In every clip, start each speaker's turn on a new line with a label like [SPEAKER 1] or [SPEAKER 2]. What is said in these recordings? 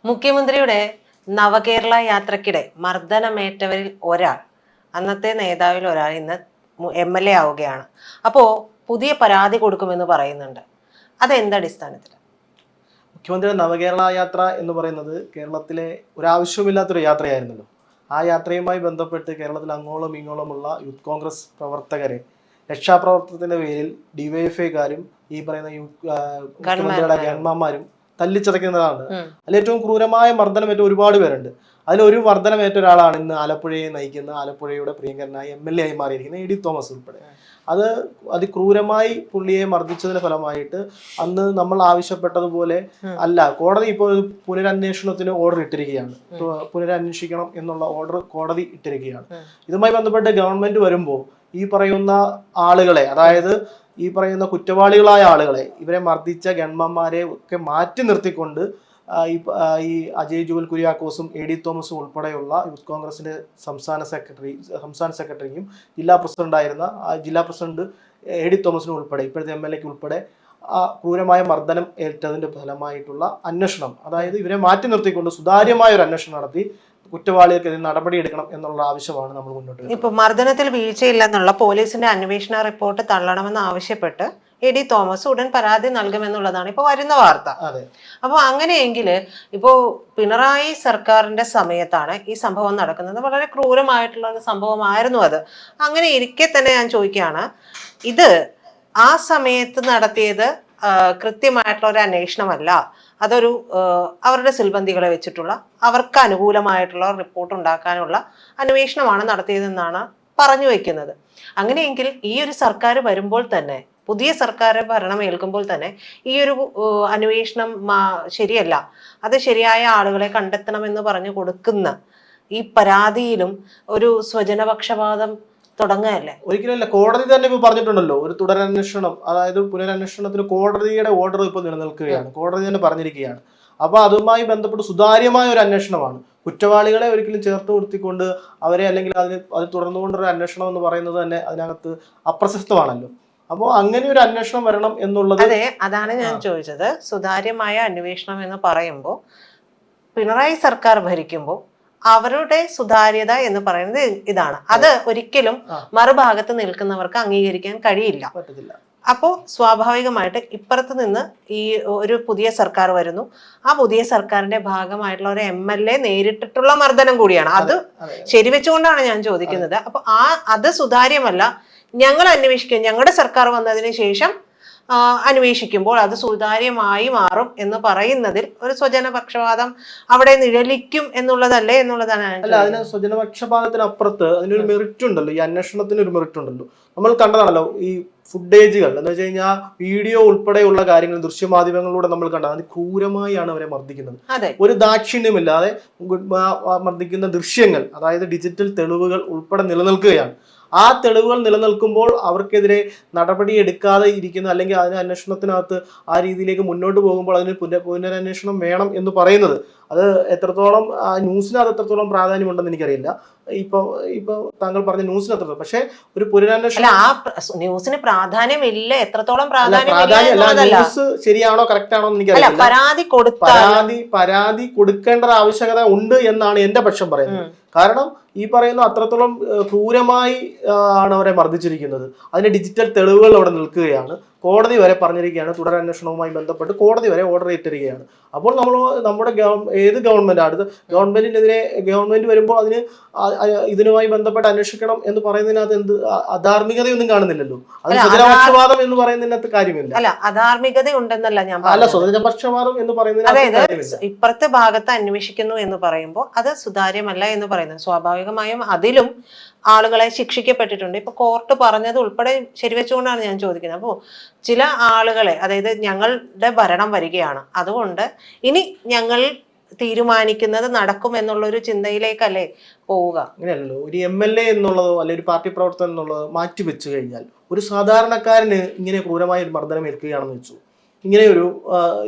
[SPEAKER 1] മുഖ്യമന്ത്രിയുടെ നവകേരള യാത്രക്കിടെ മർദ്ദനമേറ്റവരിൽ ഒരാൾ, അന്നത്തെ നേതാവിൽ ഒരാൾ ഇന്ന് MLA ആവുകയാണ്. അപ്പോൾ പുതിയ പരാതി കൊടുക്കുമെന്ന് പറയുന്നുണ്ട്. അതെന്തടിസ്ഥാനത്തിൽ?
[SPEAKER 2] മുഖ്യമന്ത്രിയുടെ നവകേരള യാത്ര എന്ന് പറയുന്നത് കേരളത്തിലെ ഒരാവശ്യമില്ലാത്തൊരു യാത്രയായിരുന്നല്ലോ. ആ യാത്രയുമായി ബന്ധപ്പെട്ട് കേരളത്തിൽ അങ്ങോളം ഇങ്ങോളമുള്ള യൂത്ത് കോൺഗ്രസ് പ്രവർത്തകരെ രക്ഷാപ്രവർത്തനത്തിന്റെ പേരിൽ ഡിവൈഎഫ്ഐക്കാരും ഈ പറയുന്ന മുഖ്യമന്ത്രിയുടെ ഗൺമാന്മാരും തല്ലിച്ചതയ്ക്കുന്നതാണ്. അതിൽ ഏറ്റവും ക്രൂരമായ മർദ്ദനമേറ്റ ഒരുപാട് പേരുണ്ട്. അതിലൊരു മർദ്ദനമേറ്റ ഒരാളാണ് ഇന്ന് ആലപ്പുഴയെ നയിക്കുന്ന ആലപ്പുഴയുടെ പ്രിയങ്കരനായ MLA ആയി മാറിയിരിക്കുന്ന എ ഡി തോമസ് ഉൾപ്പെടെ. അത് അതിക്രൂരമായി പുള്ളിയെ മർദ്ദിച്ചതിന് ഫലമായിട്ട് അന്ന് നമ്മൾ ആവശ്യപ്പെട്ടതുപോലെ അല്ല, കോടതി ഇപ്പോൾ പുനരന്വേഷണത്തിന് ഓർഡർ ഇട്ടിരിക്കുകയാണ്. പുനരന്വേഷിക്കണം എന്നുള്ള ഓർഡർ കോടതി ഇട്ടിരിക്കുകയാണ്. ഇതുമായി ബന്ധപ്പെട്ട് ഗവൺമെന്റ് വരുമ്പോൾ ഈ പറയുന്ന ആളുകളെ, അതായത് ഈ പറയുന്ന കുറ്റവാളികളായ ആളുകളെ, ഇവരെ മർദ്ദിച്ച ഗൺമാന്മാരെ ഒക്കെ മാറ്റി നിർത്തിക്കൊണ്ട് ഈ അജയ് ജുവൽ കുര്യാക്കോസും എ ഡി തോമസും ഉൾപ്പെടെയുള്ള യൂത്ത് കോൺഗ്രസിന്റെ സംസ്ഥാന സെക്രട്ടറിയും ജില്ലാ പ്രസിഡന്റ് എ ഡി തോമസിനും ഉൾപ്പെടെ ഇപ്പോഴത്തെ MLAക്ക് ഉൾപ്പെടെ ക്രൂരമായ മർദ്ദനം ഏറ്റതിന്റെ ഫലമായിട്ടുള്ള അന്വേഷണം, അതായത് ഇവരെ മാറ്റി നിർത്തിക്കൊണ്ട് സുതാര്യമായ ഒരു അന്വേഷണം നടത്തി കുറ്റവാളികൾക്കെതിരെ നടപടിയെടുക്കണം എന്നുള്ള ആവശ്യമാണ് നമ്മൾ മുന്നോട്ട് വെക്കുന്നത്.
[SPEAKER 1] ഇപ്പൊ മർദ്ദനത്തിൽ വീഴ്ചയില്ലെന്നുള്ള പോലീസിന്റെ അന്വേഷണ റിപ്പോർട്ട് തള്ളണമെന്ന് ആവശ്യപ്പെട്ട് എ ഡി തോമസ് ഉടൻ പരാതി നൽകുമെന്നുള്ളതാണ് ഇപ്പൊ വരുന്ന വാർത്ത. അപ്പൊ അങ്ങനെയെങ്കിൽ ഇപ്പോ പിണറായി സർക്കാരിന്റെ സമയത്താണ് ഈ സംഭവം നടക്കുന്നത്. വളരെ ക്രൂരമായിട്ടുള്ള ഒരു സംഭവമായിരുന്നു അത്. അങ്ങനെ ഇരിക്കെ തന്നെ ഞാൻ ചോദിക്കുകയാണ്, ഇത് ആ സമയത്ത് നടത്തിയത് കൃത്യമായിട്ടുള്ള ഒരു അന്വേഷണമല്ല, അതൊരു അവരുടെ സിൽബന്ധികളെ വെച്ചിട്ടുള്ള അവർക്ക് അനുകൂലമായിട്ടുള്ള റിപ്പോർട്ട് ഉണ്ടാക്കാനുള്ള അന്വേഷണമാണ് നടത്തിയതെന്നാണ് പറഞ്ഞു വെക്കുന്നത്. അങ്ങനെയെങ്കിൽ ഈ ഒരു സർക്കാർ വരുമ്പോൾ തന്നെ, പുതിയ സർക്കാർ ഭരണം ഏൽക്കുമ്പോൾ തന്നെ ഈ ഒരു അന്വേഷണം ശരിയല്ല, അത് ശരിയായ ആളുകളെ കണ്ടെത്തണമെന്ന് പറഞ്ഞു കൊടുക്കുന്ന ഈ പരാതിയിലും ഒരു സ്വജനപക്ഷപാതം തുടങ്ങുകയല്ലേ?
[SPEAKER 2] ഒരിക്കലല്ല, കോടതി തന്നെ ഇപ്പൊ പറഞ്ഞിട്ടുണ്ടല്ലോ ഒരു തുടരന്വേഷണം, അതായത് പുനരന്വേഷണത്തിന് കോടതിയുടെ ഓർഡർ ഇപ്പൊ നിലനിൽക്കുകയാണ്. കോടതി തന്നെ പറഞ്ഞിരിക്കുകയാണ്. അപ്പൊ അതുമായി ബന്ധപ്പെട്ട് സുതാര്യമായ ഒരു അന്വേഷണമാണ്. കുറ്റവാളികളെ ഒരിക്കലും ചേർത്ത് നിർത്തിക്കൊണ്ട് അവരെ അല്ലെങ്കിൽ അത് തുടർന്നുകൊണ്ടൊരു അന്വേഷണം എന്ന് പറയുന്നത് തന്നെ അതിനകത്ത് അപ്രസക്തമാണല്ലോ. അപ്പോൾ അങ്ങനെ ഒരു അന്വേഷണം വരണം എന്നുള്ളത്.
[SPEAKER 1] അതെ, അതാണ് ഞാൻ ചോദിച്ചത്. സുതാര്യമായ അന്വേഷണം എന്ന് പറയുമ്പോൾ പിണറായി സർക്കാർ ഭരിക്കുമ്പോൾ അവരുടെ സുതാര്യത എന്ന് പറയുന്നത് ഇതാണ്. അത് ഒരിക്കലും മറുഭാഗത്ത് നിൽക്കുന്നവർക്ക് അംഗീകരിക്കാൻ കഴിയില്ല. അപ്പോൾ സ്വാഭാവികമായിട്ട് ഇപ്പുറത്ത് നിന്ന് ഈ ഒരു പുതിയ സർക്കാർ വരുന്നു. ആ പുതിയ സർക്കാരിന്റെ ഭാഗമായിട്ടുള്ള ഒരു MLA നേരിട്ടിട്ടുള്ള മർദ്ദനം കൂടിയാണ്. അത് ശരിവെച്ചുകൊണ്ടാണ് ഞാൻ ചോദിക്കുന്നത്. അപ്പൊ അത് സുതാര്യമല്ല, ഞങ്ങൾ അന്വേഷിക്കും, ഞങ്ങളുടെ സർക്കാർ വന്നതിന് ശേഷം അന്വേഷിക്കുമ്പോൾ അത് സുതാര്യമായി മാറും എന്ന് പറയുന്നതിൽ ഒരു സ്വജനപക്ഷപാതം അവിടെ നിഴലിക്കും എന്നുള്ളതല്ലേ എന്നുള്ളതാണ്.
[SPEAKER 2] അല്ല, അതിന് സ്വജനപക്ഷപാതത്തിനപ്പുറത്ത് അതിനൊരു മെറിറ്റ് ഉണ്ടല്ലോ, ഈ അന്വേഷണത്തിന് ഒരു മെറിറ്റ് ഉണ്ടല്ലോ. നമ്മൾ കണ്ടതാണല്ലോ ഈ ഫുട്ടേജുകൾ എന്ന് വെച്ച് കഴിഞ്ഞാൽ വീഡിയോ ഉൾപ്പെടെയുള്ള കാര്യങ്ങൾ ദൃശ്യമാധ്യമങ്ങളിലൂടെ നമ്മൾ കണ്ടത്. അത് ക്രൂരമായാണ് അവരെ മർദ്ദിക്കുന്നത്. ഒരു ദാക്ഷിണ്യമില്ലാതെ മർദ്ദിക്കുന്ന ദൃശ്യങ്ങൾ, അതായത് ഡിജിറ്റൽ തെളിവുകൾ ഉൾപ്പെടെ നിലനിൽക്കുകയാണ്. ആ തെളിവുകൾ നിലനിൽക്കുമ്പോൾ അവർക്കെതിരെ നടപടി എടുക്കാതെ ഇരിക്കുന്ന, അല്ലെങ്കിൽ അതിന് അന്വേഷണത്തിനകത്ത് ആ രീതിയിലേക്ക് മുന്നോട്ട് പോകുമ്പോൾ അതിന് പുനരന്വേഷണം വേണം എന്ന് പറയുന്നത്, അത് എത്രത്തോളം ന്യൂസിനകത്ത് എത്രത്തോളം പ്രാധാന്യമുണ്ടെന്ന് എനിക്കറിയില്ല. ഇപ്പൊ താങ്കൾ പറഞ്ഞ ന്യൂസിന് എത്രത്തോളം, പക്ഷെ ഒരു പുനരന്വേഷണം
[SPEAKER 1] ന്യൂസിന് പ്രാധാന്യമില്ല, എത്രത്തോളം
[SPEAKER 2] ന്യൂസ് ശരിയാണോ കറക്റ്റ് ആണോ എന്ന് എനിക്കറിയില്ല. പരാതി കൊടുക്കേണ്ട ആവശ്യകത ഉണ്ട് എന്നാണ് എന്റെ പക്ഷം പറയുന്നത്. കാരണം ഈ പറയുന്ന അത്രത്തോളം ക്രൂരമായി ആണ് അവരെ മർദ്ദിച്ചിരിക്കുന്നത്. അതിന്റെ ഡിജിറ്റൽ തെളിവുകൾ അവിടെ നിൽക്കുകയാണ്. കോടതി വരെ പറഞ്ഞിരിക്കുകയാണ്, തുടരന്വേഷണവുമായി ബന്ധപ്പെട്ട് കോടതി വരെ ഓർഡർ ഇട്ടിരിക്കുകയാണ്. അപ്പോൾ നമ്മുടെ ഏത് ഗവൺമെന്റ് അടുത്ത ഗവൺമെന്റിനെതിരെ ഗവൺമെന്റ് വരുമ്പോൾ ഇതിനുമായി ബന്ധപ്പെട്ട് അന്വേഷിക്കണം എന്ന് പറയുന്നതിനകത്ത് എന്ത് അധാർമികതയൊന്നും കാണുന്നില്ലല്ലോ. അത് സ്വജനപക്ഷപാതം എന്ന് പറയുന്നതിനകത്ത് കാര്യമില്ല.
[SPEAKER 1] അല്ല, അധാർമികത ഉണ്ടെന്നല്ല ഞാൻ
[SPEAKER 2] അല്ല, സ്വജനപക്ഷപാതം എന്ന് പറയുന്നതിനകത്ത്
[SPEAKER 1] ഇപ്പുറത്തെ ഭാഗത്ത് അന്വേഷിക്കുന്നു എന്ന് പറയുമ്പോൾ അത് സുതാര്യമല്ല എന്ന് പറയുന്നത്. സ്വാഭാവികമായും അതിലും ആളുകളെ ശിക്ഷിക്കപ്പെട്ടിട്ടുണ്ട്. ഇപ്പൊ കോർട്ട് പറഞ്ഞത് ഉൾപ്പെടെ ശരിവെച്ചുകൊണ്ടാണ് ഞാൻ ചോദിക്കുന്നത്. അപ്പോൾ ചില ആളുകളെ, അതായത് ഞങ്ങളുടെ ഭരണം വരികയാണ്, അതുകൊണ്ട് ഇനി ഞങ്ങൾ തീരുമാനിക്കുന്നത് നടക്കും എന്നുള്ളൊരു ചിന്തയിലേക്കല്ലേ പോവുക.
[SPEAKER 2] അങ്ങനെയല്ലോ, ഒരു MLA എന്നുള്ളതോ അല്ലെങ്കിൽ ഒരു പാർട്ടി പ്രവർത്തനം എന്നുള്ളതോ മാറ്റി വെച്ചു കഴിഞ്ഞാൽ ഒരു സാധാരണക്കാരന് ഇങ്ങനെ ക്രൂരമായ ഒരു മർദ്ദനം ഏൽക്കുകയാണെന്ന് വെച്ചു, ഇങ്ങനെ ഒരു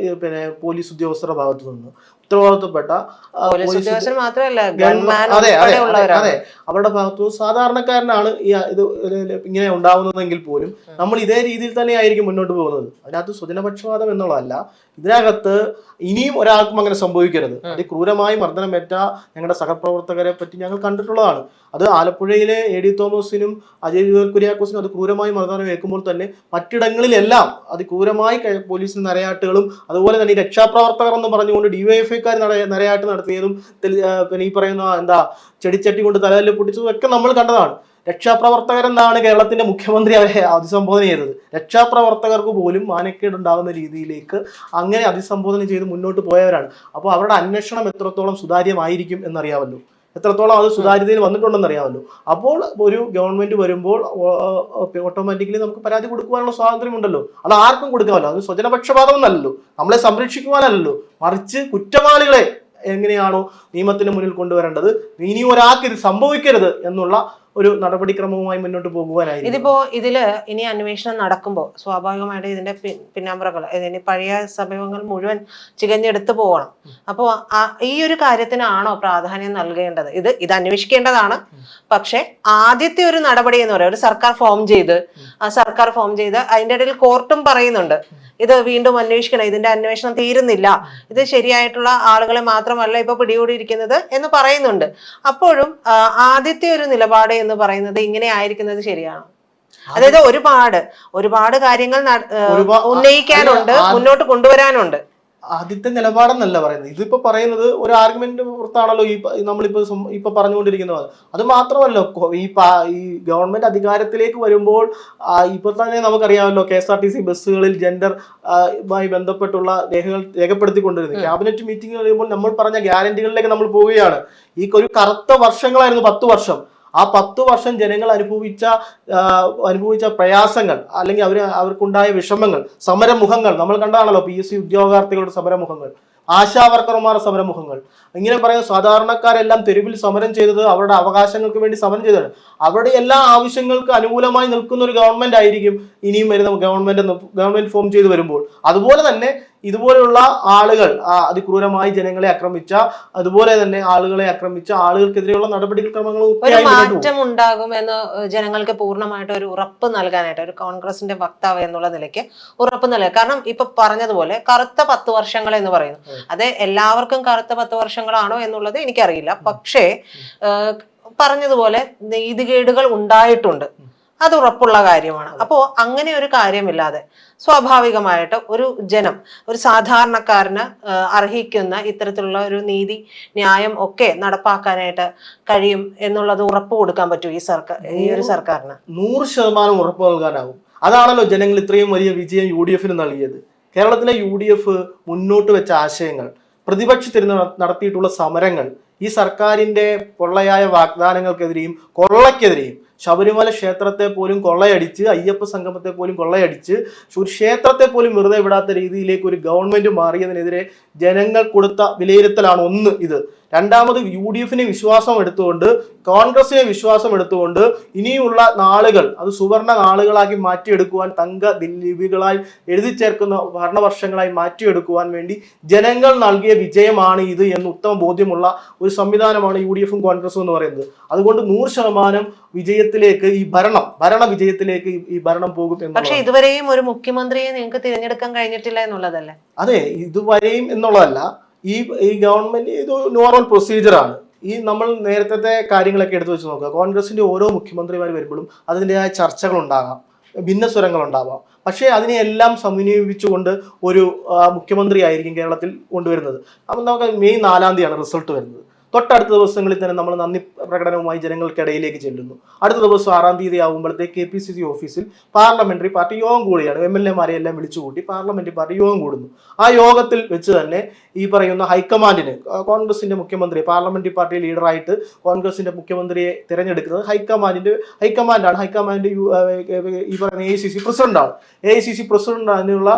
[SPEAKER 2] പോലീസ് ഉദ്യോഗസ്ഥരുടെ ഭാഗത്തു നിന്ന് ഉത്തരവാദിത്തപ്പെട്ട
[SPEAKER 1] പോലീസ് ഉദ്യോഗസ്ഥർ മാത്രമല്ല,
[SPEAKER 2] അതെ അവരുടെ ഭാഗത്തു സാധാരണക്കാരനാണ് ഇത് ഇങ്ങനെ ഉണ്ടാവുന്നതെങ്കിൽ പോലും നമ്മൾ ഇതേ രീതിയിൽ തന്നെ ആയിരിക്കും മുന്നോട്ട് പോകുന്നത്. അതിനകത്ത് സ്വജനപക്ഷപാതം എന്നുള്ളതല്ല, ഇതിനകത്ത് ഇനിയും ഒരാൾക്കും അങ്ങനെ സംഭവിക്കരുത്. അതിക്രൂരമായി മർദ്ദനമേറ്റ ഞങ്ങളുടെ സഹപ്രവർത്തകരെ പറ്റി ഞങ്ങൾ കണ്ടിട്ടുള്ളതാണ്. അത് ആലപ്പുഴയിലെ AD തോമസിനും അജയ് കുര്യാക്കോസിനും അത് ക്രൂരമായി മർദ്ദനം ഏൽക്കുമ്പോൾ തന്നെ മറ്റിടങ്ങളിലെല്ലാം അതിക്രൂരമായി പോലീസിന് നരയാട്ടുകളും അതുപോലെ തന്നെ ഈ രക്ഷാപ്രവർത്തകർ എന്ന് പറഞ്ഞുകൊണ്ട് DYFIക്കാർ നരയാട്ട് നടത്തിയതും പിന്നെ ഈ പറയുന്ന ചെടിച്ചട്ടി കൊണ്ട് തലയിൽ പൊട്ടിച്ചതും ഒക്കെ നമ്മൾ കണ്ടതാണ്. രക്ഷാപ്രവർത്തകരെന്നാണ് കേരളത്തിന്റെ മുഖ്യമന്ത്രി അവരെ അഭിസംബോധന ചെയ്തത്. രക്ഷാപ്രവർത്തകർക്ക് പോലും മാനക്കേടുണ്ടാകുന്ന രീതിയിലേക്ക് അങ്ങനെ അഭിസംബോധന ചെയ്ത് മുന്നോട്ട് പോയവരാണ്. അപ്പോൾ അവരുടെ അന്വേഷണം എത്രത്തോളം സുതാര്യമായിരിക്കും എന്നറിയാമല്ലോ, എത്രത്തോളം അത് സുതാര്യതയിൽ വന്നിട്ടുണ്ടെന്ന് അറിയാമല്ലോ. അപ്പോൾ ഒരു ഗവൺമെന്റ് വരുമ്പോൾ ഓട്ടോമാറ്റിക്കലി നമുക്ക് പരാതി കൊടുക്കുവാനുള്ള സ്വാതന്ത്ര്യമുണ്ടല്ലോ. അത് ആർക്കും കൊടുക്കാമല്ലോ. അത് സ്വജനപക്ഷപാതം എന്നല്ലല്ലോ, നമ്മളെ സംരക്ഷിക്കുവാനല്ലോ, മറിച്ച് കുറ്റവാളികളെ എങ്ങനെയാണോ നിയമത്തിന് മുന്നിൽ കൊണ്ടുവരേണ്ടത്, ഇനി ഒരാൾക്ക് ഇത് സംഭവിക്കരുത് എന്നുള്ള ഒരു നടപടിക്രമവുമായി മുന്നോട്ട് പോകുവാനായി.
[SPEAKER 1] ഇതില് ഇനി അന്വേഷണം നടക്കുമ്പോൾ സ്വാഭാവികമായിട്ട് ഇതിന്റെ പിന്നാമ്പുറകൾ, ഇതിന് പഴയ സമയങ്ങൾ മുഴുവൻ ചികഞ്ഞെടുത്ത് പോകണം. അപ്പോൾ ഈ ഒരു കാര്യത്തിനാണോ പ്രാധാന്യം നൽകേണ്ടത്? ഇത് അന്വേഷിക്കേണ്ടതാണ്. പക്ഷെ ആദ്യത്തെ ഒരു നടപടി എന്ന് പറയുന്നത് ഒരു സർക്കാർ ഫോം ചെയ്ത് അതിന്റെ ഇടയിൽ കോർട്ടും പറയുന്നുണ്ട് ഇത് വീണ്ടും അന്വേഷിക്കണം, ഇതിന്റെ അന്വേഷണം തീരുന്നില്ല, ഇത് ശരിയായിട്ടുള്ള ആളുകളെ മാത്രമല്ല ഇപ്പൊ പിടികൂടിയിരിക്കുന്നത് എന്ന് പറയുന്നുണ്ട്. അപ്പോഴും ആദ്യത്തെ ഒരു നിലപാട് എന്ന് പറയുന്നത് ഇങ്ങനെ ആയിരിക്കുന്നത് ശരിയാണ്. അതായത് ഒരുപാട് കാര്യങ്ങൾ ഉന്നയിക്കാനുണ്ട്, മുന്നോട്ട് കൊണ്ടുവരാനുണ്ട്.
[SPEAKER 2] ആദ്യത്തെ നിലപാടെന്നല്ല പറയുന്നത്. ഇതിപ്പോ പറയുന്നത് ഒരു ആർഗ്യുമെന്റ് പുറത്താണല്ലോ നമ്മളിപ്പോ പറഞ്ഞുകൊണ്ടിരിക്കുന്നത്. അത് മാത്രമല്ല, ഈ ഗവൺമെന്റ് അധികാരത്തിലേക്ക് വരുമ്പോൾ ഇപ്പൊ തന്നെ നമുക്കറിയാമല്ലോ, KSRTC ബസ്സുകളിൽ ജെൻഡറുമായി ബന്ധപ്പെട്ടുള്ള രേഖകൾ രേഖപ്പെടുത്തിക്കൊണ്ടിരുന്നത്. ക്യാബിനറ്റ് മീറ്റിംഗ് കഴിയുമ്പോൾ നമ്മൾ പറഞ്ഞ ഗ്യാരണ്ടികളിലേക്ക് നമ്മൾ പോവുകയാണ്. ഈ ഒരു കറുത്ത വർഷങ്ങളായിരുന്നു 10 വർഷം. ആ 10 വർഷം ജനങ്ങൾ അനുഭവിച്ച പ്രയാസങ്ങൾ, അല്ലെങ്കിൽ അവർക്കുണ്ടായ വിഷമങ്ങൾ, സമരമുഖങ്ങൾ നമ്മൾ കണ്ടതാണല്ലോ. PSC ഉദ്യോഗാർത്ഥികളുടെ സമരമുഖങ്ങൾ, ആശാവർക്കർമാരുടെ സമരമുഖങ്ങൾ, ഇങ്ങനെ പറയുന്ന സാധാരണക്കാരെല്ലാം തെരുവിൽ സമരം ചെയ്തത് അവരുടെ അവകാശങ്ങൾക്ക് വേണ്ടി സമരം ചെയ്തതാണ്. അവരുടെ എല്ലാ ആവശ്യങ്ങൾക്ക് അനുകൂലമായി നിൽക്കുന്ന ഒരു ഗവൺമെന്റ് ആയിരിക്കും ഇനിയും വരുന്ന ഗവൺമെന്റ് ഫോം ചെയ്ത് വരുമ്പോൾ. അതുപോലെ തന്നെ ഇതുപോലെയുള്ള ആളുകൾ അതിക്രൂരമായി ജനങ്ങളെ ആക്രമിച്ച, അതുപോലെ തന്നെ ആളുകൾക്കെതിരെയുള്ള നടപടിക്രമങ്ങളും
[SPEAKER 1] മാറ്റം ഉണ്ടാകുമെന്ന് ജനങ്ങൾക്ക് പൂർണ്ണമായിട്ട് ഒരു ഉറപ്പ് നൽകാനായിട്ട് ഒരു കോൺഗ്രസിന്റെ വക്താവ് എന്നുള്ള നിലയ്ക്ക് ഉറപ്പ് നൽകുക. കാരണം ഇപ്പൊ പറഞ്ഞതുപോലെ കറുത്ത 10 വർഷങ്ങൾ എന്ന് പറയുന്നു, അത് എല്ലാവർക്കും കറുത്ത 10 വർഷങ്ങളാണോ എന്നുള്ളത് എനിക്കറിയില്ല. പക്ഷേ പറഞ്ഞതുപോലെ നീതികേടുകൾ ഉണ്ടായിട്ടുണ്ട്, അത് ഉറപ്പുള്ള കാര്യമാണ്. അപ്പോൾ അങ്ങനെ ഒരു കാര്യമില്ലാതെ സ്വാഭാവികമായിട്ട് ഒരു സാധാരണക്കാരന് അർഹിക്കുന്ന ഇത്തരത്തിലുള്ള ഒരു നീതി ന്യായം ഒക്കെ നടപ്പാക്കാനായിട്ട് കഴിയും എന്നുള്ളത് ഉറപ്പ് കൊടുക്കാൻ പറ്റും ഈ ഒരു സർക്കാരിന്.
[SPEAKER 2] 100% ഉറപ്പ് നൽകാനാവും. അതാണല്ലോ ജനങ്ങൾ ഇത്രയും വലിയ വിജയം UDFന് നൽകിയത്. കേരളത്തിലെ UDF മുന്നോട്ട് വെച്ച ആശയങ്ങൾ, പ്രതിപക്ഷത്തിന് നടത്തിയിട്ടുള്ള സമരങ്ങൾ, ഈ സർക്കാരിന്റെ പൊള്ളയായ വാഗ്ദാനങ്ങൾക്കെതിരെയും കൊള്ളയ്ക്കെതിരെയും, ശബരിമല ക്ഷേത്രത്തെ പോലും കൊള്ളയടിച്ച്, അയ്യപ്പ സംഗമത്തെ പോലും കൊള്ളയടിച്ച്, ഒരു ക്ഷേത്രത്തെ പോലും വെറുതെ വിടാത്ത രീതിയിലേക്ക് ഒരു ഗവൺമെന്റ് മാറിയതിനെതിരെ ജനങ്ങൾ കൊടുത്ത വിലയിരുത്തലാണ് ഒന്ന് ഇത്. രണ്ടാമത് UDFനെ വിശ്വാസം എടുത്തുകൊണ്ട്, കോൺഗ്രസിനെ വിശ്വാസം എടുത്തുകൊണ്ട് ഇനിയുള്ള നാളുകൾ അത് സുവർണ നാളുകളാക്കി മാറ്റിയെടുക്കുവാൻ, തങ്ക ലിപികളായി എഴുതി ചേർക്കുന്ന ഭരണവർഷങ്ങളായി മാറ്റിയെടുക്കുവാൻ വേണ്ടി ജനങ്ങൾ നൽകിയ വിജയമാണ് ഇത് എന്ന് ഉത്തമ ബോധ്യമുള്ള ഒരു സംവിധാനമാണ് UDFും കോൺഗ്രസും എന്ന് പറയുന്നത്. അതുകൊണ്ട് 100% വിജയത്തിലേക്ക് ഭരണ വിജയത്തിലേക്ക് ഈ ഭരണം പോകും.
[SPEAKER 1] പക്ഷെ ഇതുവരെയും ഒരു മുഖ്യമന്ത്രിയെ നിങ്ങൾക്ക് തിരഞ്ഞെടുക്കാൻ കഴിഞ്ഞിട്ടില്ല എന്നുള്ളതല്ലേ?
[SPEAKER 2] അതെ, ഇതുവരെയും എന്നുള്ളതല്ല. ഈ ഗവൺമെന്റ് ഇത് നോർമൽ പ്രൊസീജിയറാണ്. നമ്മൾ നേരത്തെ കാര്യങ്ങളൊക്കെ എടുത്തു വെച്ച് നോക്കുക. കോൺഗ്രസിന്റെ ഓരോ മുഖ്യമന്ത്രിമാർ വരുമ്പോഴും അതിൻ്റെതായ ചർച്ചകൾ ഉണ്ടാകാം, ഭിന്നസ്വരങ്ങൾ ഉണ്ടാവാം. പക്ഷേ അതിനെയെല്ലാം സമന്വയിപ്പിച്ചുകൊണ്ട് ഒരു മുഖ്യമന്ത്രി ആയിരിക്കും കേരളത്തിൽ കൊണ്ടുവരുന്നത്. അപ്പം നമുക്ക് മെയ് 4-ാം തീയതിയാണ് റിസൾട്ട് വരുന്നത്. തൊട്ടടുത്ത ദിവസങ്ങളിൽ തന്നെ നമ്മൾ നന്ദി പ്രകടനവുമായി ജനങ്ങൾക്കിടയിലേക്ക് ചെല്ലുന്നു. അടുത്ത ദിവസം 6-ാം തീയതി ആകുമ്പോഴത്തേക്ക് KPCC ഓഫീസിൽ പാർലമെന്ററി പാർട്ടി യോഗം കൂടുകയാണ്. MLA-മാരെ എല്ലാം വിളിച്ചുകൂട്ടി പാർലമെന്ററി പാർട്ടി യോഗം കൂടുന്നു. ആ യോഗത്തിൽ വെച്ച് തന്നെ ഈ പറയുന്ന ഹൈക്കമാൻഡിന്, കോൺഗ്രസിന്റെ മുഖ്യമന്ത്രിയെ, പാർലമെന്ററി പാർട്ടി ലീഡറായിട്ട് കോൺഗ്രസിന്റെ മുഖ്യമന്ത്രിയെ തിരഞ്ഞെടുക്കുന്നത് ഹൈക്കമാൻഡാണ്. ഹൈക്കമാൻഡ് ഈ പറയുന്ന AICC പ്രസിഡന്റാണ്. AICC പ്രസിഡന്റ് അതിനുള്ള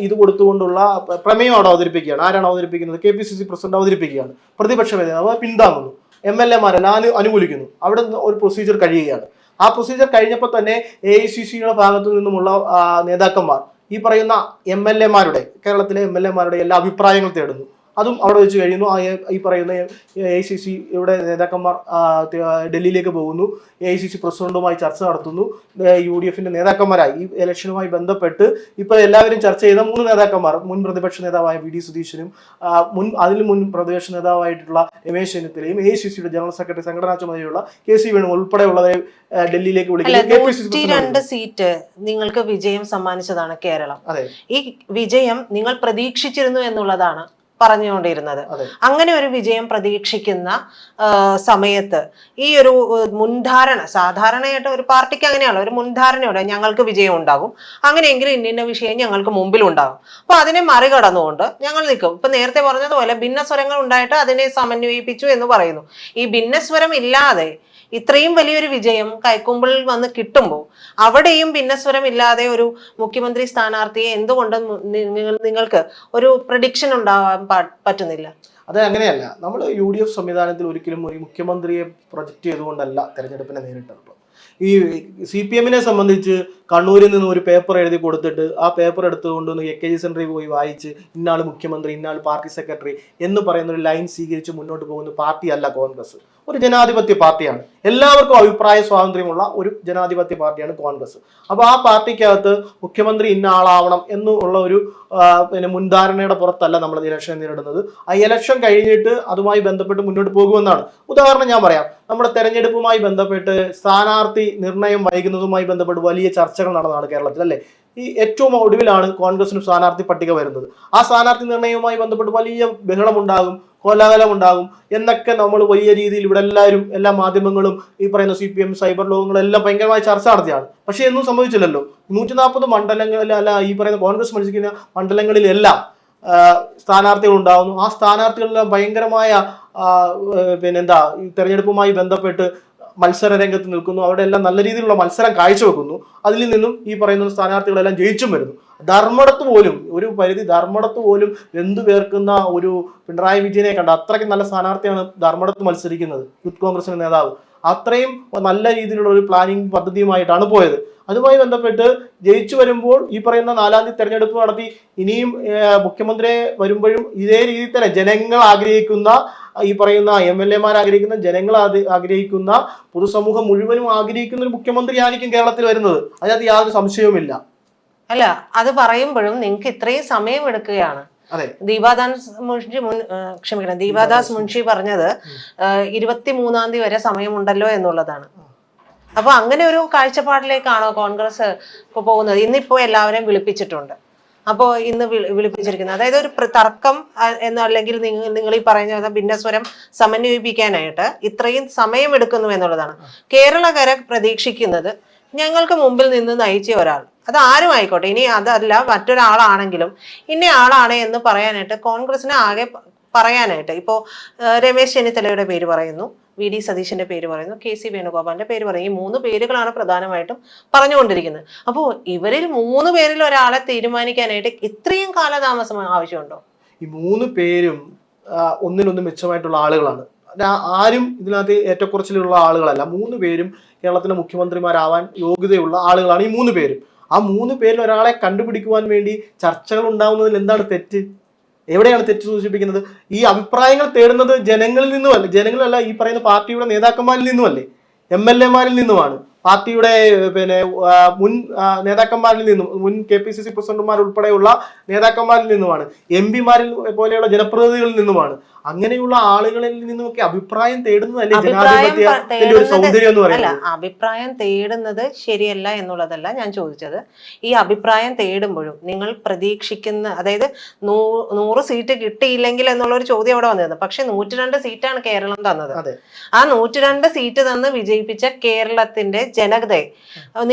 [SPEAKER 2] ഇത് കൊടുത്തുകൊണ്ടുള്ള പ്രമേയം അവിടെ അവതരിപ്പിക്കുകയാണ്. ആരാണ് അവതരിപ്പിക്കുന്നത്? KPCC പ്രസിഡന്റ് അവതരിപ്പിക്കുകയാണ്. പ്രതിപക്ഷ നേതാവ് പിന്താങ്ങുന്നു, MLA-മാരെല്ലാം അനുകൂലിക്കുന്നു. അവിടെ ഒരു പ്രൊസീജിയർ കഴിയുകയാണ്. ആ പ്രൊസീജിയർ കഴിഞ്ഞപ്പോൾ തന്നെ AICCയുടെ ഭാഗത്തു നിന്നുമുള്ള നേതാക്കന്മാർ ഈ പറയുന്ന MLA-മാരുടെ, കേരളത്തിലെ MLA-മാരുടെ എല്ലാ അഭിപ്രായങ്ങൾ തേടുന്നു. അതും അവിടെ വെച്ച് കഴിയുന്നു. ഈ പറയുന്ന AICC യുടെ നേതാക്കന്മാർ ഡൽഹിയിലേക്ക് പോകുന്നു. AICC പ്രസിഡന്റുമായി ചർച്ച നടത്തുന്നു. UDF നേതാക്കന്മാരായി ഈ ഇലക്ഷനുമായി ബന്ധപ്പെട്ട് ഇപ്പോൾ എല്ലാവരും ചർച്ച ചെയ്ത 3 നേതാക്കന്മാർ, മുൻ പ്രതിപക്ഷ നേതാവായ VD സതീശനും മുൻ പ്രതിപക്ഷ നേതാവായിട്ടുള്ള രമേശ് ചെന്നിത്തലയും AICC ജനറൽ സെക്രട്ടറി സംഘടനാ ചുമതലയുള്ള KC വേണു ഉൾപ്പെടെയുള്ളവരെ ഡൽഹിയിലേക്ക് വിളിക്കുന്നു.
[SPEAKER 1] 2 സീറ്റ് നിങ്ങൾക്ക് വിജയം സമ്മാനിച്ചതാണ് കേരളം. ഈ വിജയം നിങ്ങൾ പ്രതീക്ഷിച്ചിരുന്നു എന്നുള്ളതാണ് പറഞ്ഞുകൊണ്ടിരുന്നത്. അങ്ങനെ ഒരു വിജയം പ്രതീക്ഷിക്കുന്ന സമയത്ത് ഈ ഒരു മുൻധാരണ, സാധാരണയായിട്ട് ഒരു പാർട്ടിക്ക് അങ്ങനെയാണ്, ഒരു മുൻധാരണയോടെ ഞങ്ങൾക്ക് വിജയം ഉണ്ടാകും, അങ്ങനെയെങ്കിൽ ഇന്ന വിഷയം ഞങ്ങൾക്ക് മുമ്പിൽ ഉണ്ടാകും, അപ്പൊ അതിനെ മറികടന്നുകൊണ്ട് ഞങ്ങൾ നിൽക്കും. ഇപ്പൊ നേരത്തെ പറഞ്ഞതുപോലെ ഭിന്നസ്വരങ്ങൾ ഉണ്ടായിട്ട് അതിനെ സമന്വയിപ്പിച്ചു എന്ന് പറയുന്നു. ഈ ഭിന്നസ്വരം ഇല്ലാതെ ഇത്രയും വലിയൊരു വിജയം കൈക്കുമ്പിളിൽ വന്ന് കിട്ടുമ്പോൾ അവിടെയും ഭിന്നസ്വരം ഇല്ലാതെ ഒരു മുഖ്യമന്ത്രി സ്ഥാനാർത്ഥിയെ എന്തുകൊണ്ട് നിങ്ങൾക്ക് ഒരു പ്രഡിക്ഷൻ ഉണ്ടാവാൻ പറ്റുന്നില്ല?
[SPEAKER 2] അത് അങ്ങനെയല്ല. നമ്മൾ UDF സംവിധാനത്തിൽ ഒരിക്കലും ഒരു മുഖ്യമന്ത്രിയെ പ്രൊജക്റ്റ് ചെയ്തുകൊണ്ടല്ല തെരഞ്ഞെടുപ്പിനെ നേരിട്ടുള്ളത്. ഈ CPM സംബന്ധിച്ച് കണ്ണൂരിൽ നിന്ന് ഒരു പേപ്പർ എഴുതി കൊടുത്തിട്ട് ആ പേപ്പർ എടുത്തുകൊണ്ടൊന്ന് AKG സെന്ററിൽ പോയി വായിച്ച് ഇന്നാൾ മുഖ്യമന്ത്രി, ഇന്നാൾ പാർട്ടി സെക്രട്ടറി എന്ന് പറയുന്ന ഒരു ലൈൻ സ്വീകരിച്ച് മുന്നോട്ട് പോകുന്ന പാർട്ടിയല്ല കോൺഗ്രസ്. ഒരു ജനാധിപത്യ പാർട്ടിയാണ്. എല്ലാവർക്കും അഭിപ്രായ സ്വാതന്ത്ര്യമുള്ള ഒരു ജനാധിപത്യ പാർട്ടിയാണ് കോൺഗ്രസ്. അപ്പോൾ ആ പാർട്ടിക്കകത്ത് മുഖ്യമന്ത്രി ഇന്ന ആളാവണം എന്നുള്ള ഒരു മുൻധാരണയുടെ പുറത്തല്ല നമ്മൾ ഇലക്ഷൻ നേരിടുന്നത്. ആ ഇലക്ഷൻ കഴിഞ്ഞിട്ട് അതുമായി ബന്ധപ്പെട്ട് മുന്നോട്ട് പോകുമെന്നാണ്. ഉദാഹരണം ഞാൻ പറയാം. നമ്മുടെ തെരഞ്ഞെടുപ്പുമായി ബന്ധപ്പെട്ട് സ്ഥാനാർത്ഥി നിർണയം വൈകുന്നതുമായി ബന്ധപ്പെട്ട് വലിയ ചർച്ചകൾ നടന്നതാണ് കേരളത്തിൽ, അല്ലേ? ഈ ഏറ്റവും ഒടുവിലാണ് കോൺഗ്രസിന് സ്ഥാനാർത്ഥി പട്ടിക വരുന്നത്. ആ സ്ഥാനാർത്ഥി നിർണയവുമായി ബന്ധപ്പെട്ട് വലിയ ബഹളമുണ്ടാകും, കോലാഹലമുണ്ടാകും എന്നൊക്കെ നമ്മൾ വലിയ രീതിയിൽ ഇവിടെ എല്ലാ മാധ്യമങ്ങളും ഈ പറയുന്ന CPM സൈബർ ലോകങ്ങളെല്ലാം ഭയങ്കരമായി ചർച്ച നടത്തിയാണ്. പക്ഷെ ഒന്നും സംഭവിച്ചില്ലല്ലോ. 140 മണ്ഡലങ്ങളിൽ ഈ പറയുന്ന കോൺഗ്രസ് മത്സരിക്കുന്ന മണ്ഡലങ്ങളിലെല്ലാം സ്ഥാനാർത്ഥികൾ ഉണ്ടാകുന്നു. ആ സ്ഥാനാർത്ഥികളെല്ലാം ഭയങ്കരമായ ഈ തെരഞ്ഞെടുപ്പുമായി ബന്ധപ്പെട്ട് മത്സര രംഗത്ത് നിൽക്കുന്നു. അവിടെ എല്ലാം നല്ല രീതിയിലുള്ള മത്സരം കാഴ്ചവെക്കുന്നു. അതിൽ നിന്നും ഈ പറയുന്ന സ്ഥാനാർത്ഥികളെല്ലാം ജയിച്ചും വരുന്നു. ധർമ്മടത്ത് പോലും ഒരു പരിധി, ധർമ്മടത്ത് പോലും വെന്തു പേർക്കുന്ന ഒരു പിണറായി വിജയനെ കണ്ട അത്രയ്ക്ക് നല്ല സ്ഥാനാർത്ഥിയാണ് ധർമ്മടത്ത് മത്സരിക്കുന്നത് യൂത്ത് കോൺഗ്രസിന്റെ നേതാവ്. അത്രയും നല്ല രീതിയിലുള്ള ഒരു പ്ലാനിങ് പദ്ധതിയുമായിട്ടാണ് പോയത്. അതുമായി ബന്ധപ്പെട്ട് ജയിച്ചു വരുമ്പോൾ ഈ പറയുന്ന 4-ാം തീയതി തെരഞ്ഞെടുപ്പ് നടത്തി ഇനിയും മുഖ്യമന്ത്രിയെ വരുമ്പോഴും ഇതേ രീതിയിൽ തന്നെ ജനങ്ങൾ ആഗ്രഹിക്കുന്ന, ഈ പറയുന്ന MLA-മാർ ആഗ്രഹിക്കുന്ന, ജനങ്ങൾ ആഗ്രഹിക്കുന്ന, പൊതുസമൂഹം മുഴുവനും ആഗ്രഹിക്കുന്ന ഒരു മുഖ്യമന്ത്രിയായിരിക്കും കേരളത്തിൽ വരുന്നത്. അതിനകത്ത് യാതൊരു സംശയവുമില്ല.
[SPEAKER 1] അല്ല, അത് പറയുമ്പോഴും നിങ്ങൾക്ക് ഇത്രയും സമയം എടുക്കുകയാണ്. ദീപാദാസ് മുൻഷി പറഞ്ഞത് 23-ാം തീയതി വരെ സമയമുണ്ടല്ലോ എന്നുള്ളതാണ്. അപ്പൊ അങ്ങനെ ഒരു കാഴ്ചപ്പാടിലേക്കാണോ കോൺഗ്രസ് ഇപ്പൊ പോകുന്നത്? ഇന്നിപ്പോ എല്ലാവരെയും വിളിപ്പിച്ചിട്ടുണ്ട്. അപ്പോൾ ഇന്ന് വിളിപ്പിച്ചിരിക്കുന്നത് അതായത് ഒരു തർക്കം എന്നല്ലെങ്കിൽ നിങ്ങൾ ഈ പറയുന്ന ഭിന്നസ്വരം സമന്വയിപ്പിക്കാനായിട്ട് ഇത്രയും സമയമെടുക്കുന്നു എന്നുള്ളതാണ്. കേരളക്കര പ്രതീക്ഷിക്കുന്നത് ഞങ്ങൾക്ക് മുമ്പിൽ നിന്ന് നയിച്ച ഒരാൾ, അത് ആരും ആയിക്കോട്ടെ, ഇനി അതല്ല മറ്റൊരാളാണെങ്കിലും ഇന്ന ആളാണ് എന്ന് പറയാനായിട്ട് കോൺഗ്രസിന് ആകെ പറയാനായിട്ട് ഇപ്പോൾ രമേശ് ചെന്നിത്തലയുടെ പേര് പറയുന്നു, VD സതീശന്റെ പേര് പറയുന്നു, KC വേണുഗോപാലിന്റെ പേര് പറയുന്നു. ഈ 3 പേരുകളാണ് പ്രധാനമായിട്ടും പറഞ്ഞുകൊണ്ടിരിക്കുന്നത്. അപ്പോൾ ഇവരിൽ 3 പേരിൽ ഒരാളെ തീരുമാനിക്കാനായിട്ട് ഇത്രയും കാലതാമസം ആവശ്യമുണ്ടോ?
[SPEAKER 2] ഈ 3 പേരും ഒന്നിനൊന്ന് മെച്ചമായിട്ടുള്ള ആളുകളാണ്. ആരും ഇതിനകത്ത് ഏറ്റക്കുറച്ചിലുള്ള ആളുകളല്ല. 3 പേരും കേരളത്തിലെ മുഖ്യമന്ത്രിമാരാവാൻ യോഗ്യതയുള്ള ആളുകളാണ് ഈ 3 പേരും. ആ 3 പേരിൽ ഒരാളെ കണ്ടുപിടിക്കുവാൻ വേണ്ടി ചർച്ചകൾ ഉണ്ടാവുന്നതിൽ എന്താണ് തെറ്റ്? എവിടെയാണ് തെറ്റ് സൂചിപ്പിക്കുന്നത്? ഈ അഭിപ്രായങ്ങൾ തേടുന്നത് ജനങ്ങളിൽ നിന്നുമല്ല, ജനങ്ങളല്ല, ഈ പറയുന്ന പാർട്ടിയുടെ നേതാക്കന്മാരിൽ നിന്നുമല്ലേ, MLA-മാരിൽ നിന്നുമാണ്, പാർട്ടിയുടെ മുൻ നേതാക്കന്മാരിൽ നിന്നും, മുൻ KPCC പ്രസിഡന്റുമാർ ഉൾപ്പെടെയുള്ള നേതാക്കന്മാരിൽ നിന്നുമാണ്, MP-മാരിൽ പോലെയുള്ള ജനപ്രതിനിധികളിൽ നിന്നുമാണ്. അങ്ങനെയുള്ള ആളുകളിൽ നിന്നുമൊക്കെ അഭിപ്രായം തേടുന്നതല്ലേ ജനാധിപത്യത്തിന്റെ ഒരു സൗന്ദര്യം എന്ന് പറയുന്നത്?
[SPEAKER 1] അഭിപ്രായം തേടുന്നത് ശരിയല്ല എന്നുള്ളതല്ല ഞാൻ ചോദിച്ചത്. ഈ അഭിപ്രായം തേടുമ്പോഴും നിങ്ങൾ പ്രതീക്ഷിക്കുന്ന, അതായത് 100 സീറ്റ് കിട്ടിയില്ലെങ്കിൽ എന്നുള്ളൊരു ചോദ്യം അവിടെ വന്നിരുന്നു. പക്ഷെ 102 സീറ്റാണ് കേരളം തന്നത്. ആ 102 സീറ്റ് തന്ന് വിജയിപ്പിച്ച കേരളത്തിന്റെ ജനതയെ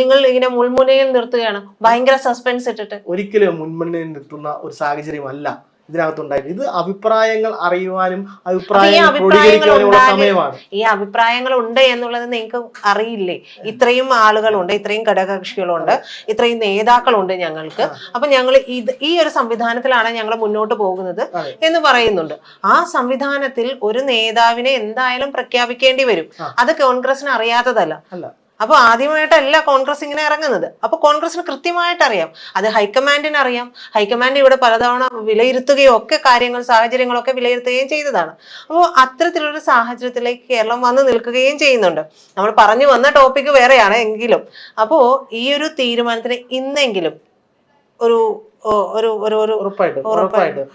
[SPEAKER 1] നിങ്ങൾ ഇങ്ങനെ മുൾമുനയിൽ നിർത്തുകയാണ്, ഭയങ്കര സസ്പെൻസ് ഇട്ടിട്ട്.
[SPEAKER 2] ഒരിക്കലും മുൻമുനയിൽ നിർത്തുന്ന ഒരു സാഹചര്യമല്ല ഇതിനകത്തുണ്ടായിട്ട്. ഇത് അഭിപ്രായങ്ങൾ അറിയുവാനും സമയമാണ്.
[SPEAKER 1] ഈ അഭിപ്രായങ്ങൾ ഉണ്ട് എന്നുള്ളത് നിങ്ങൾക്ക് അറിയില്ലേ? ഇത്രയും ആളുകളുണ്ട്, ഇത്രയും ഘടകകക്ഷികളുണ്ട്, ഇത്രയും നേതാക്കളുണ്ട് ഞങ്ങൾക്ക്. അപ്പൊ ഞങ്ങൾ ഈ ഒരു സംവിധാനത്തിലാണ് ഞങ്ങൾ മുന്നോട്ട് പോകുന്നത് എന്ന് പറയുന്നുണ്ട്. ആ സംവിധാനത്തിൽ ഒരു നേതാവിനെ എന്തായാലും പ്രഖ്യാപിക്കേണ്ടി വരും. അത് കോൺഗ്രസിന് അറിയാത്തതല്ല. അപ്പൊ ആദ്യമായിട്ടല്ല കോൺഗ്രസ് ഇങ്ങനെ ഇറങ്ങുന്നത്. അപ്പൊ കോൺഗ്രസിന് കൃത്യമായിട്ട് അറിയാം, അത് ഹൈക്കമാൻഡിന് അറിയാം. ഹൈക്കമാൻഡ് ഇവിടെ പലതവണ വിലയിരുത്തുകയും ഒക്കെ കാര്യങ്ങൾ സാഹചര്യങ്ങളൊക്കെ വിലയിരുത്തുകയും ചെയ്തതാണ്. അപ്പോൾ അത്തരത്തിലൊരു സാഹചര്യത്തിലേക്ക് കേരളം വന്നു നിൽക്കുകയും ചെയ്യുന്നുണ്ട്. നമ്മൾ പറഞ്ഞു വന്ന ടോപ്പിക് വേറെയാണ് എങ്കിലും, അപ്പോ ഈ ഒരു തീരുമാനത്തിന് ഇന്നെങ്കിലും ഒരു ഒരു ഒരു ഒരു
[SPEAKER 2] ഉറപ്പായിട്ടും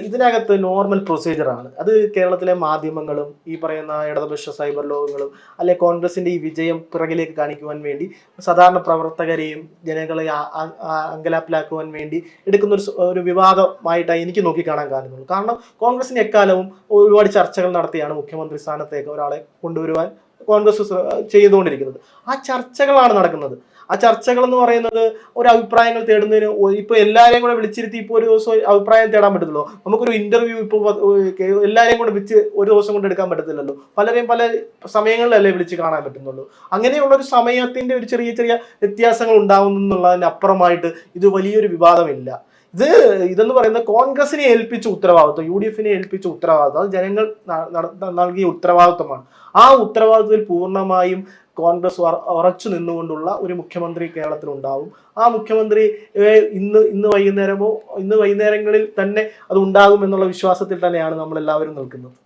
[SPEAKER 2] ഇതിനകത്ത് നോർമൽ പ്രൊസീജിയർ ആണ്. അത് കേരളത്തിലെ മാധ്യമങ്ങളും ഈ പറയുന്ന ഇടതുപക്ഷ സൈബർ ലോകങ്ങളും അല്ലെ കോൺഗ്രസിന്റെ ഈ വിജയം പിറകിലേക്ക് കാണിക്കുവാൻ വേണ്ടി സാധാരണ പ്രവർത്തകരെയും ജനങ്ങളെ അങ്കലാപ്പിലാക്കുവാൻ വേണ്ടി എടുക്കുന്ന ഒരു വിവാദമായിട്ടാണ് എനിക്ക് നോക്കിക്കാണാൻ കാണുന്നുള്ളൂ. കാരണം കോൺഗ്രസിന് എക്കാലവും ഒരുപാട് ചർച്ചകൾ നടത്തിയാണ് മുഖ്യമന്ത്രി സ്ഥാനത്തേക്ക് ഒരാളെ കൊണ്ടുവരുവാൻ കോൺഗ്രസ് ചെയ്തുകൊണ്ടിരിക്കുന്നത്. ആ ചർച്ചകളാണ് നടക്കുന്നത്. ആ ചർച്ചകൾ എന്ന് പറയുന്നത് ഒരു അഭിപ്രായങ്ങൾ തേടുന്നതിന് ഇപ്പൊ എല്ലാവരെയും കൂടെ വിളിച്ചിരുത്തി ഇപ്പോൾ ഒരു ദിവസം അഭിപ്രായം തേടാൻ പറ്റത്തില്ലോ. നമുക്കൊരു ഇന്റർവ്യൂ ഇപ്പോൾ എല്ലാവരെയും കൂടെ വിളിച്ച് ഒരു ദിവസം കൊണ്ട് എടുക്കാൻ പറ്റത്തില്ലല്ലോ. പലരെയും പല സമയങ്ങളിലല്ലേ വിളിച്ച് കാണാൻ പറ്റുന്നുള്ളൂ. അങ്ങനെയുള്ള ഒരു സമയത്തിന്റെ ഒരു ചെറിയ ചെറിയ വ്യത്യാസങ്ങൾ ഉണ്ടാവുന്നു എന്നുള്ളതിനപ്പുറമായിട്ട് ഇത് വലിയൊരു വിവാദമില്ല. ഇതെന്ന് പറയുന്നത് കോൺഗ്രസിനെ ഏൽപ്പിച്ച ഉത്തരവാദിത്വം, UDF ഏൽപ്പിച്ച ഉത്തരവാദിത്വം, അത് ജനങ്ങൾ നൽകിയ ഉത്തരവാദിത്വമാണ്. ആ ഉത്തരവാദിത്വത്തിൽ പൂർണ്ണമായും കോൺഗ്രസ് ഉറച്ചു നിന്നുകൊണ്ടുള്ള ഒരു മുഖ്യമന്ത്രി കേരളത്തിൽ ഉണ്ടാവും. ആ മുഖ്യമന്ത്രി ഇന്ന് വൈകുന്നേരങ്ങളിൽ തന്നെ അത് ഉണ്ടാകും എന്നുള്ള വിശ്വാസത്തിൽ തന്നെയാണ് നമ്മൾ എല്ലാവരും നിൽക്കുന്നത്.